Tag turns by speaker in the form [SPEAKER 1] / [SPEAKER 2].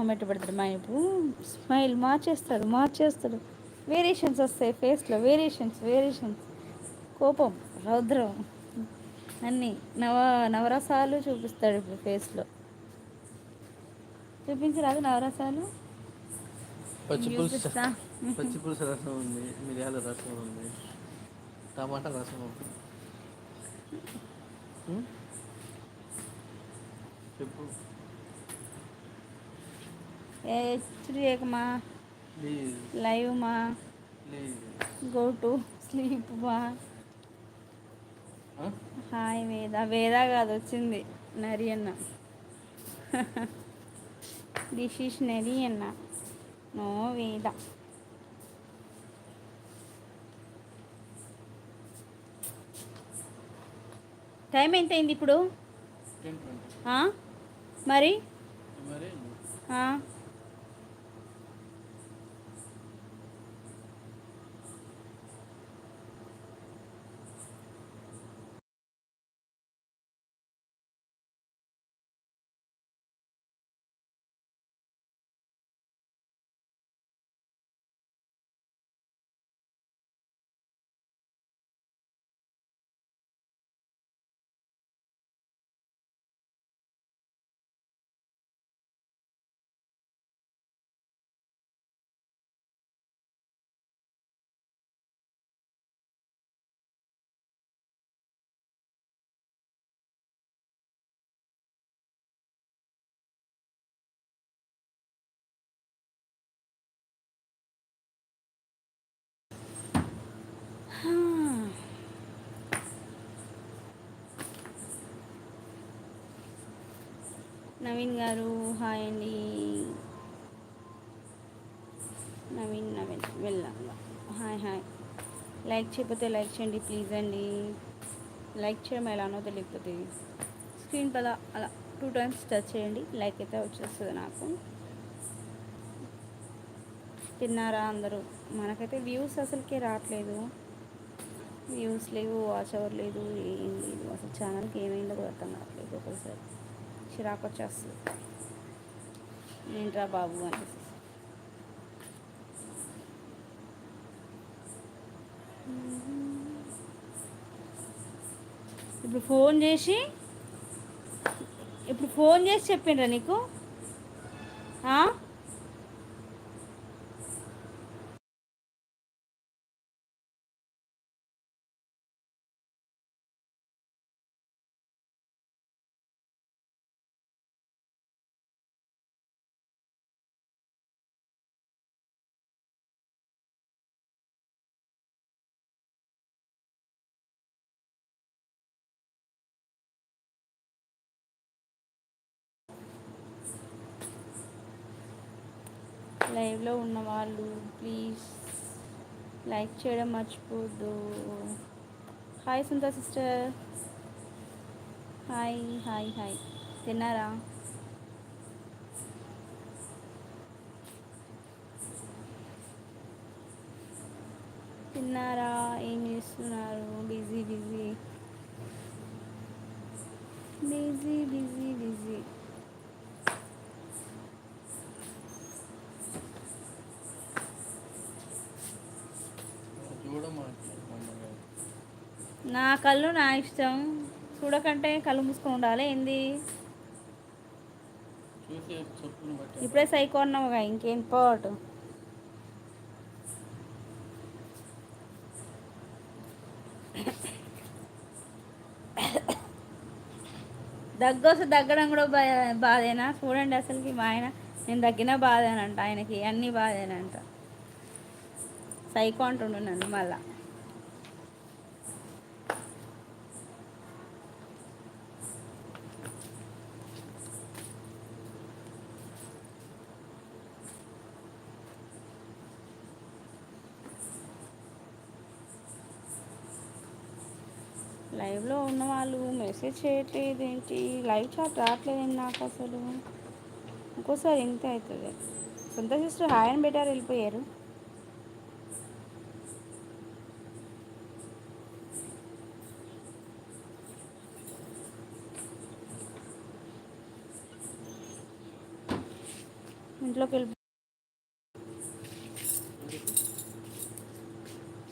[SPEAKER 1] మొహం ఎట్ట పెడతాడు మా ఇప్పుడు స్మైల్ మార్చేస్తాడు. వేరియేషన్స్ వస్తాయి ఫేస్లో, వేరియేషన్స్, కోపం, రౌద్రం అన్నీ నవరసాలు చూపిస్తాడు ఇప్పుడు ఫేస్లో. చూపించరాదు నవరసాలు.
[SPEAKER 2] పచ్చిపులుసు
[SPEAKER 1] చూపిస్తా.
[SPEAKER 2] పచ్చిపులుసు రసం ఉంది, మిరియాల రసం ఉంది, టమాటా రసం ఉంది. చెప్పు.
[SPEAKER 1] హెచ్చరికమా,
[SPEAKER 2] ప్లీజ్
[SPEAKER 1] లైవ్ మా,
[SPEAKER 2] ప్లీజ్.
[SPEAKER 1] గో టు స్లీప్ మా. హాయ్ వేద కాదు వచ్చింది నరి అన్న. దిస్ ఈస్ నరి అన్న, నో వేద. టైం ఎంత అయింది ఇప్పుడు? మరి నవీన్ గారు హాయ్ అండి. నవీన్ వెళ్ళాం. హాయ్. లైక్ చేయకపోతే లైక్ చేయండి ప్లీజ్ అండి. లైక్ చేయడం ఎలానో తెలియకపోతే స్క్రీన్ పద అలా 2 times టచ్ చేయండి, లైక్ అయితే వచ్చేస్తుంది నాకు. తిన్నారా అందరూ? మనకైతే వ్యూస్ అసలుకే రావట్లేదు, వ్యూస్ లేవు, వాచ్ అవర్ లేదు, ఏం లేదు. అసలు ఛానల్కి ఏమైందో కూడా అర్థం కావట్లేదు. ఒకసారి చిరాకు వచ్చేస్తుంది, ఏంట్రా బాబు అనేసి. ఇప్పుడు ఫోన్ చేసి చెప్పిండ్రా నీకు? లైవ్లో ఉన్న వాళ్ళు ప్లీజ్ లైక్ చేయడం మర్చిపోద్దు. Hi Sunda sister, hi. తిన్నారా? ఏం చేస్తున్నారు? బిజీ. నా కళ్ళు నా ఇష్టం, చూడకంటే కళ్ళు మూసుకొని ఉండాలి ఏంది? ఇప్పుడే సైకో అన్నావుగా, ఇంకేం పాటు. దగ్గడం కూడా బాధేనా? చూడండి అసలుకి మా ఆయన, నేను దగ్గినా బాధేనంట, ఆయనకి అన్నీ బాధేనంట. సైకో అంటుండు నన్ను మళ్ళా. లైవ్లో ఉన్న వాళ్ళు మెసేజ్ చేయట్లేదు ఏంటి? లైవ్ చాట్ రావట్లేదండి నాకు అసలు. ఇంకోసారి ఎంత అవుతుంది? సొంత సిస్టర్ హాయ్ అని బెటర్ వెళ్ళిపోయారు. ఇంట్లోకి వెళ్ళి